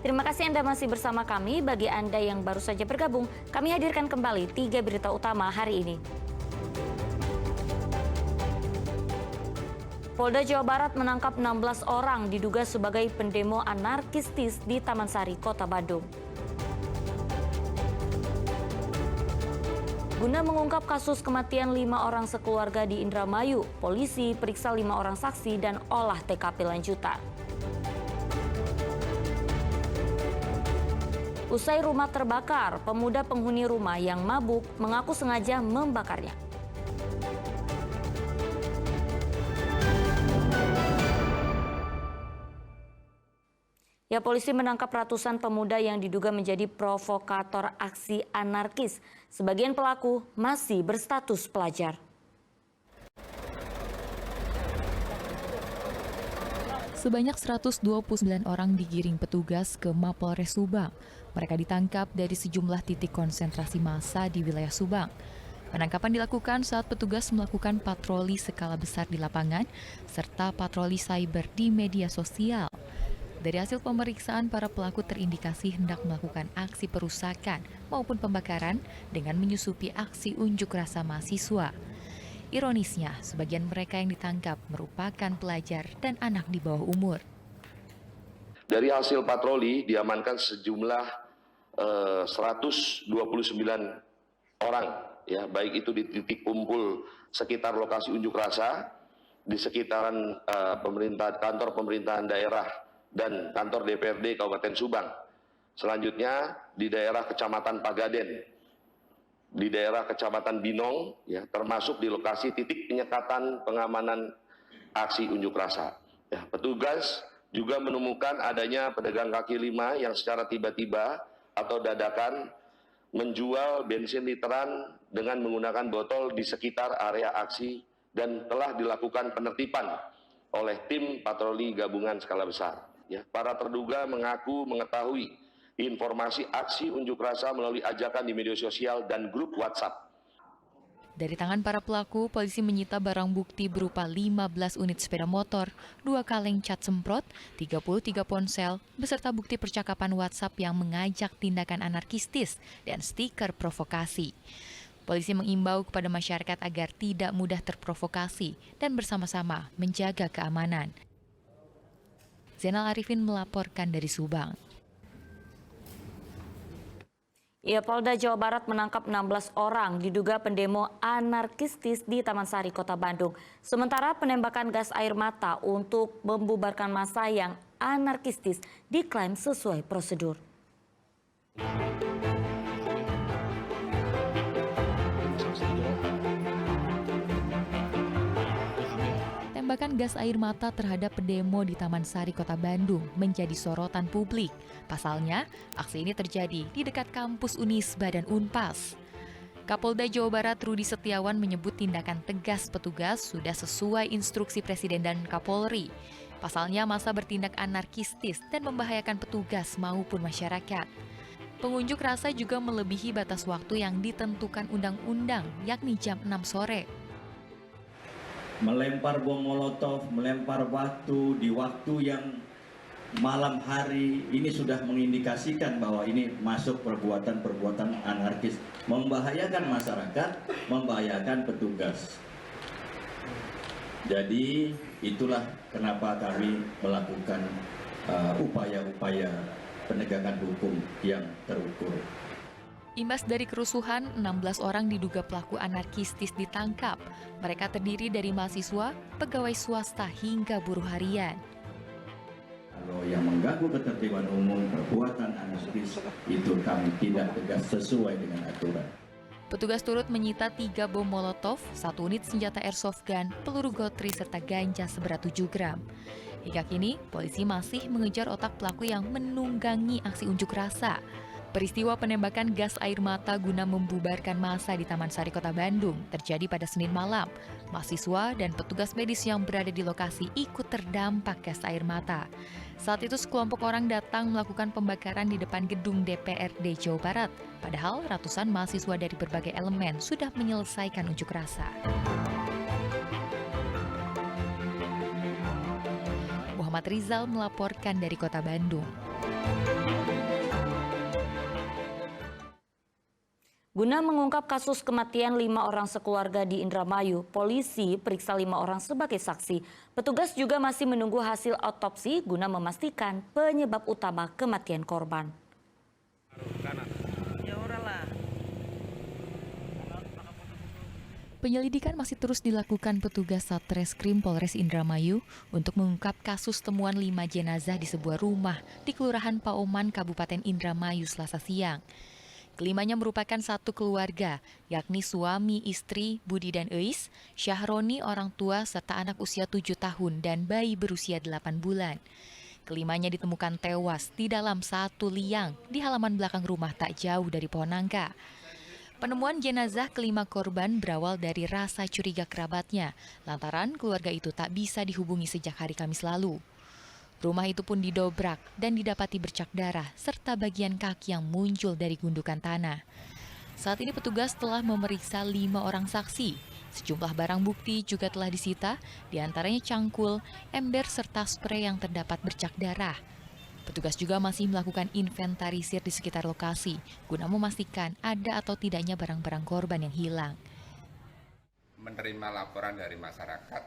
Terima kasih Anda masih bersama kami. Bagi Anda yang baru saja bergabung, kami hadirkan kembali 3 berita utama hari ini. Polda Jawa Barat menangkap 16 orang diduga sebagai pendemo anarkistis di Taman Sari, Kota Bandung. Guna mengungkap kasus kematian 5 orang sekeluarga di Indramayu, polisi periksa 5 orang saksi dan olah TKP lanjutan. Usai rumah terbakar, pemuda penghuni rumah yang mabuk mengaku sengaja membakarnya. Ya, polisi menangkap ratusan pemuda yang diduga menjadi provokator aksi anarkis. Sebagian pelaku masih berstatus pelajar. Sebanyak 129 orang digiring petugas ke Mapolres Subang. Mereka ditangkap dari sejumlah titik konsentrasi massa di wilayah Subang. Penangkapan dilakukan saat petugas melakukan patroli skala besar di lapangan, serta patroli cyber di media sosial. Dari hasil pemeriksaan, para pelaku terindikasi hendak melakukan aksi perusakan maupun pembakaran dengan menyusupi aksi unjuk rasa mahasiswa. Ironisnya, sebagian mereka yang ditangkap merupakan pelajar dan anak di bawah umur. Dari hasil patroli diamankan sejumlah 129 orang, ya, baik itu di titik kumpul sekitar lokasi unjuk rasa, di sekitaran kantor pemerintahan daerah dan kantor DPRD Kabupaten Subang. Selanjutnya di daerah Kecamatan Pagaden, di daerah Kecamatan Binong, ya, termasuk di lokasi titik penyekatan pengamanan aksi unjuk rasa. Ya, petugas juga menemukan adanya pedagang kaki lima yang secara tiba-tiba atau dadakan menjual bensin literan dengan menggunakan botol di sekitar area aksi dan telah dilakukan penertiban oleh tim patroli gabungan skala besar. Ya, para terduga mengaku mengetahui informasi aksi unjuk rasa melalui ajakan di media sosial dan grup WhatsApp. Dari tangan para pelaku, polisi menyita barang bukti berupa 15 unit sepeda motor, 2 kaleng cat semprot, 33 ponsel, beserta bukti percakapan WhatsApp yang mengajak tindakan anarkistis dan stiker provokasi. Polisi mengimbau kepada masyarakat agar tidak mudah terprovokasi dan bersama-sama menjaga keamanan. Zainal Arifin melaporkan dari Subang. Ya, Polda Jawa Barat menangkap 16 orang diduga pendemo anarkistis di Taman Sari, Kota Bandung. Sementara penembakan gas air mata untuk membubarkan massa yang anarkistis diklaim sesuai prosedur. Tembakan gas air mata terhadap pendemo di Taman Sari, Kota Bandung menjadi sorotan publik. Pasalnya, aksi ini terjadi di dekat kampus Unisba dan Unpas. Kapolda Jawa Barat Rudi Setiawan menyebut tindakan tegas petugas sudah sesuai instruksi Presiden dan Kapolri. Pasalnya, massa bertindak anarkistis dan membahayakan petugas maupun masyarakat. Pengunjuk rasa juga melebihi batas waktu yang ditentukan undang-undang, yakni jam 6 sore. Melempar bom molotov, melempar batu di waktu yang malam hari, ini sudah mengindikasikan bahwa ini masuk perbuatan-perbuatan anarkis, membahayakan masyarakat, membahayakan petugas. Jadi itulah kenapa kami melakukan upaya-upaya penegakan hukum yang terukur. Imbas dari kerusuhan, 16 orang diduga pelaku anarkistis ditangkap. Mereka terdiri dari mahasiswa, pegawai swasta hingga buruh harian. Kalau yang mengganggu ketertiban umum, perbuatan anarkis, itu kami tidak tegas sesuai dengan aturan. Petugas turut menyita 3 bom molotov, 1 unit senjata airsoft gun, peluru gotri, serta ganja seberat 7 gram. Hingga kini, polisi masih mengejar otak pelaku yang menunggangi aksi unjuk rasa. Peristiwa penembakan gas air mata guna membubarkan massa di Taman Sari, Kota Bandung terjadi pada Senin malam. Mahasiswa dan petugas medis yang berada di lokasi ikut terdampak gas air mata. Saat itu sekelompok orang datang melakukan pembakaran di depan gedung DPRD Jawa Barat. Padahal ratusan mahasiswa dari berbagai elemen sudah menyelesaikan unjuk rasa. Muhammad Rizal melaporkan dari Kota Bandung. Guna mengungkap kasus kematian 5 orang sekeluarga di Indramayu, polisi periksa 5 orang sebagai saksi. Petugas juga masih menunggu hasil otopsi guna memastikan penyebab utama kematian korban. Penyelidikan masih terus dilakukan petugas Satreskrim Polres Indramayu untuk mengungkap kasus temuan 5 jenazah di sebuah rumah di Kelurahan Paoman, Kabupaten Indramayu, Selasa siang. Kelimanya merupakan satu keluarga, yakni suami, istri, Budi dan Eis, Syahroni orang tua serta anak usia 7 tahun dan bayi berusia 8 bulan. Kelimanya ditemukan tewas di dalam satu liang di halaman belakang rumah tak jauh dari pohon nangka. Penemuan jenazah kelima korban berawal dari rasa curiga kerabatnya, lantaran keluarga itu tak bisa dihubungi sejak hari Kamis lalu. Rumah itu pun didobrak dan didapati bercak darah serta bagian kaki yang muncul dari gundukan tanah. Saat ini petugas telah memeriksa 5 orang saksi. Sejumlah barang bukti juga telah disita, diantaranya cangkul, ember serta sprei yang terdapat bercak darah. Petugas juga masih melakukan inventarisir di sekitar lokasi guna memastikan ada atau tidaknya barang-barang korban yang hilang. Menerima laporan dari masyarakat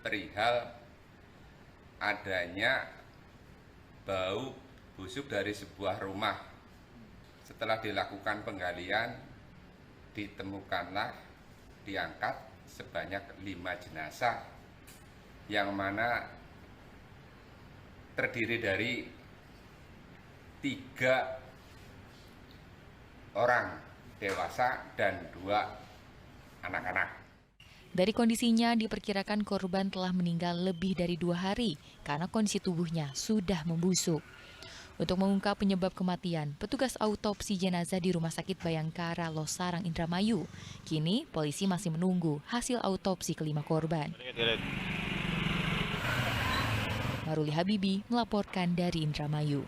perihal adanya bau busuk dari sebuah rumah. Setelah dilakukan penggalian, ditemukanlah diangkat sebanyak 5 jenazah yang mana terdiri dari 3 orang dewasa dan 2 anak-anak. Dari kondisinya diperkirakan korban telah meninggal lebih dari 2 hari karena kondisi tubuhnya sudah membusuk. Untuk mengungkap penyebab kematian, petugas autopsi jenazah di Rumah Sakit Bayangkara Losarang Indramayu. Kini polisi masih menunggu hasil autopsi kelima korban. Maruli Habibi melaporkan dari Indramayu.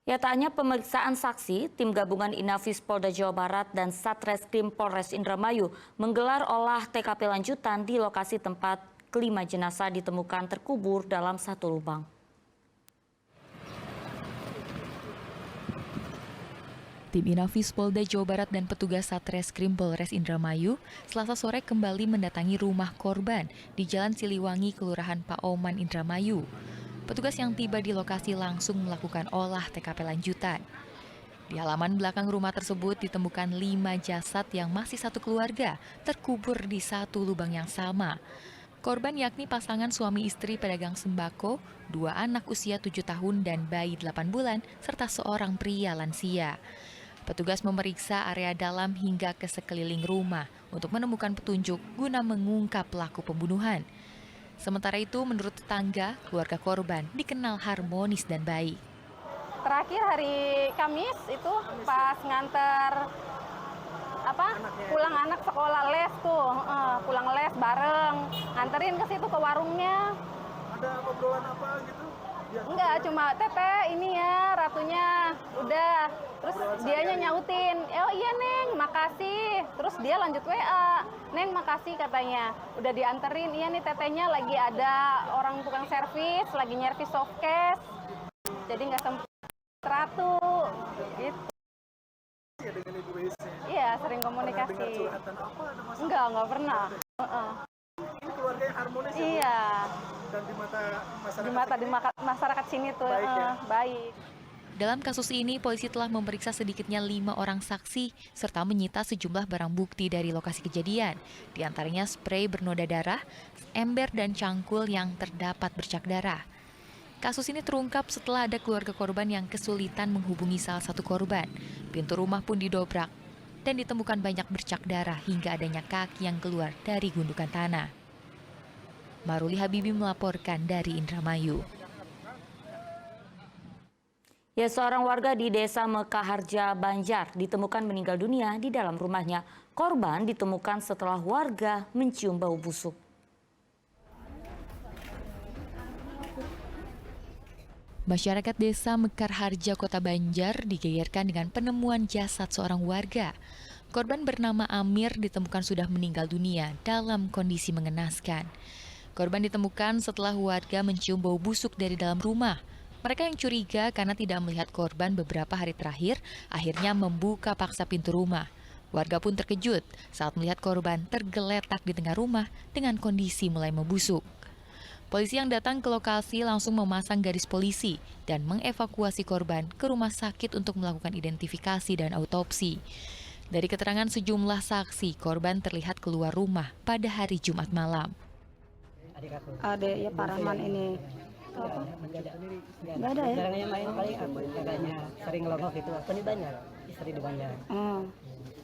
Ya, tak hanya pemeriksaan saksi, tim gabungan Inafis Polda Jawa Barat dan Satreskrim Polres Indramayu menggelar olah TKP lanjutan di lokasi tempat kelima jenazah ditemukan terkubur dalam satu lubang. Tim Inafis Polda Jawa Barat dan petugas Satreskrim Polres Indramayu Selasa sore kembali mendatangi rumah korban di Jalan Siliwangi, Kelurahan Paoman, Indramayu. Petugas yang tiba di lokasi langsung melakukan olah TKP lanjutan. Di halaman belakang rumah tersebut ditemukan 5 jasad yang masih satu keluarga terkubur di satu lubang yang sama. Korban yakni pasangan suami istri pedagang sembako, 2 anak usia 7 tahun dan bayi 8 bulan, serta seorang pria lansia. Petugas memeriksa area dalam hingga ke sekeliling rumah untuk menemukan petunjuk guna mengungkap pelaku pembunuhan. Sementara itu, menurut tetangga, keluarga korban dikenal harmonis dan baik. Terakhir hari Kamis itu pas nganter pulang anak sekolah les tuh, pulang les bareng, nganterin ke situ ke warungnya. Ada obrolan apa gitu? Enggak, cuma Tete ini ya, ratunya udah. Terus dianya nyautin, oh iya Neng, makasih. Terus dia lanjut WA, Neng makasih katanya. Udah dianterin, iya nih Tetenya lagi ada orang tukang servis, lagi nyervis softcase. Jadi nggak sempet ratu, gitu. Ya dengan Ibu Eisnya. Iya, sering komunikasi. Pernah dengar curhatan apa? Ada masalah? Enggak pernah. Ini keluarga yang harmonis ya? Iya. Dan di mata masyarakat masyarakat sini tuh baik ya? baik. Dalam kasus ini, polisi telah memeriksa sedikitnya 5 orang saksi serta menyita sejumlah barang bukti dari lokasi kejadian, di antaranya sprei bernoda darah, ember dan cangkul yang terdapat bercak darah. Kasus ini terungkap setelah ada keluarga korban yang kesulitan menghubungi salah satu korban. Pintu rumah pun didobrak dan ditemukan banyak bercak darah hingga adanya kaki yang keluar dari gundukan tanah. Maruli Habibi melaporkan dari Indramayu. Ya, seorang warga di Desa Mekaharja, Banjar ditemukan meninggal dunia di dalam rumahnya. Korban ditemukan setelah warga mencium bau busuk. Masyarakat Desa Mekarharja, Kota Banjar digegerkan dengan penemuan jasad seorang warga. Korban bernama Amir ditemukan sudah meninggal dunia dalam kondisi mengenaskan. Korban ditemukan setelah warga mencium bau busuk dari dalam rumah. Mereka yang curiga karena tidak melihat korban beberapa hari terakhir, akhirnya membuka paksa pintu rumah. Warga pun terkejut saat melihat korban tergeletak di tengah rumah dengan kondisi mulai membusuk. Polisi yang datang ke lokasi langsung memasang garis polisi dan mengevakuasi korban ke rumah sakit untuk melakukan identifikasi dan autopsi. Dari keterangan sejumlah saksi, korban terlihat keluar rumah pada hari Jumat malam. Ada ya Pak Rahman ini. Enggak ada ya? Jarangnya main, paling aku agaknya sering ngelongok gitu. Aku nih banyak, istri di Banjar.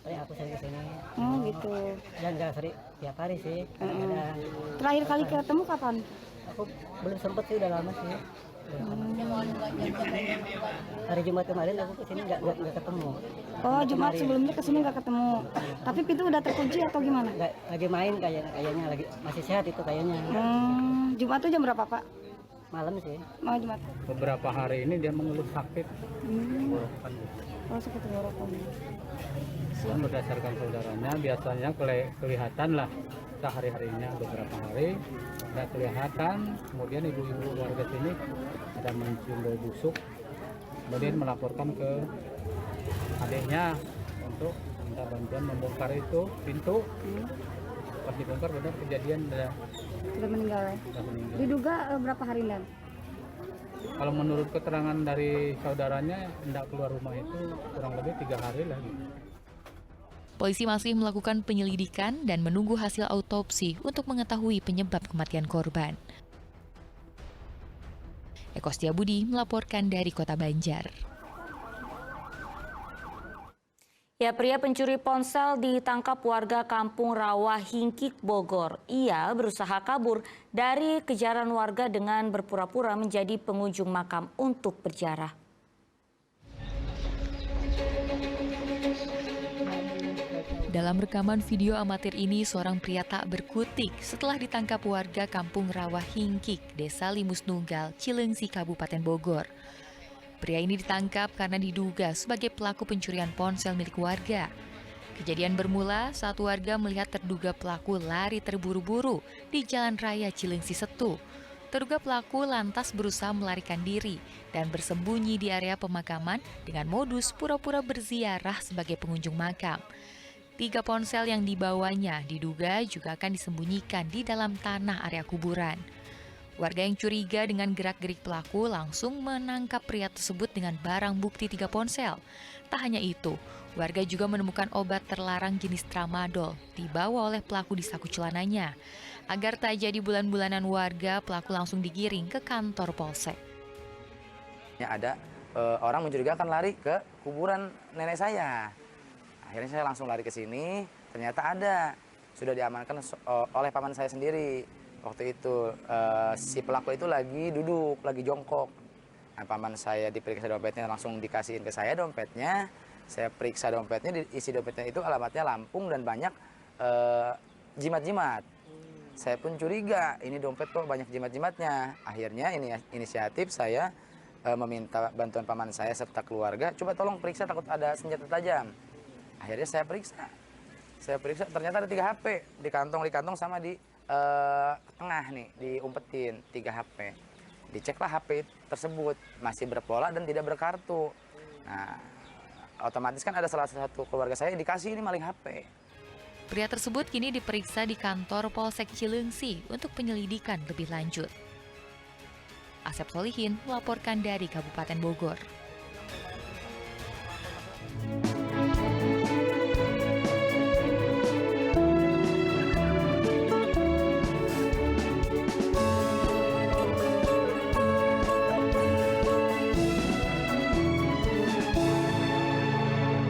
Paling aku sering kesini. Oh gitu. Dan nggak sering tiap hari sih. Kadang. Terakhir kali ketemu kapan? Aku belum sempet sih, udah lama sih. Hari Jumat kemarin aku kesini nggak ketemu. Oh Jumat sebelumnya kesini nggak ketemu. Tapi pintu udah terkunci atau gimana? Nggak, lagi main kayaknya lagi masih sehat itu kayaknya. Jumat tuh jam berapa Pak? Malam sih. Mau Jumat. Beberapa hari ini dia mengeluh sakit. Oh sakit tenggorokan. Dan berdasarkan saudaranya biasanya kelihatan lah hari-harinya beberapa hari nggak kelihatan. Kemudian ibu-ibu warga sini ada mencium bau busuk, kemudian melaporkan ke adiknya untuk minta bantuan membongkar itu pintu. Pas dibongkar benar kejadian Sudah meninggal ya? Diduga berapa hari dan? Kalau menurut keterangan dari saudaranya hendak keluar rumah itu kurang lebih 3 hari lah gitu. Polisi masih melakukan penyelidikan dan menunggu hasil autopsi untuk mengetahui penyebab kematian korban. Eko Setiabudi melaporkan dari Kota Banjar. Ya, pria pencuri ponsel ditangkap warga Kampung Rawa Hingkik, Bogor. Ia berusaha kabur dari kejaran warga dengan berpura-pura menjadi pengunjung makam untuk berziarah. Dalam rekaman video amatir ini, seorang pria tak berkutik setelah ditangkap warga Kampung Rawa Hingkik, Desa Limus Nunggal, Cilengsi, Kabupaten Bogor. Pria ini ditangkap karena diduga sebagai pelaku pencurian ponsel milik warga. Kejadian bermula saat warga melihat terduga pelaku lari terburu-buru di Jalan Raya Cilengsi Setu. Terduga pelaku lantas berusaha melarikan diri dan bersembunyi di area pemakaman dengan modus pura-pura berziarah sebagai pengunjung makam. 3 ponsel yang dibawanya diduga juga akan disembunyikan di dalam tanah area kuburan. Warga yang curiga dengan gerak-gerik pelaku langsung menangkap pria tersebut dengan barang bukti 3 ponsel. Tak hanya itu, warga juga menemukan obat terlarang jenis tramadol dibawa oleh pelaku di saku celananya. Agar tak jadi bulan-bulanan warga, pelaku langsung digiring ke kantor polsek. Ada orang mencurigakan lari ke kuburan nenek saya. Akhirnya saya langsung lari ke sini, ternyata ada. Sudah diamankan oleh paman saya sendiri. Waktu itu si pelaku itu lagi duduk, lagi jongkok. Nah, paman saya diperiksa dompetnya, langsung dikasihin ke saya dompetnya. Saya periksa dompetnya, isi dompetnya itu alamatnya Lampung dan banyak jimat-jimat. Saya pun curiga, ini dompet kok banyak jimat-jimatnya. Akhirnya ini inisiatif saya meminta bantuan paman saya serta keluarga. Coba tolong periksa, takut ada senjata tajam. Akhirnya saya periksa ternyata ada 3 HP di kantong sama di tengah nih, diumpetin 3 HP. Diceklah HP tersebut masih berpola dan tidak berkartu. Nah, otomatis kan ada salah satu keluarga saya dikasih ini maling HP. Pria tersebut kini diperiksa di kantor Polsek Cilengsi untuk penyelidikan lebih lanjut. Asep Solihin melaporkan dari Kabupaten Bogor.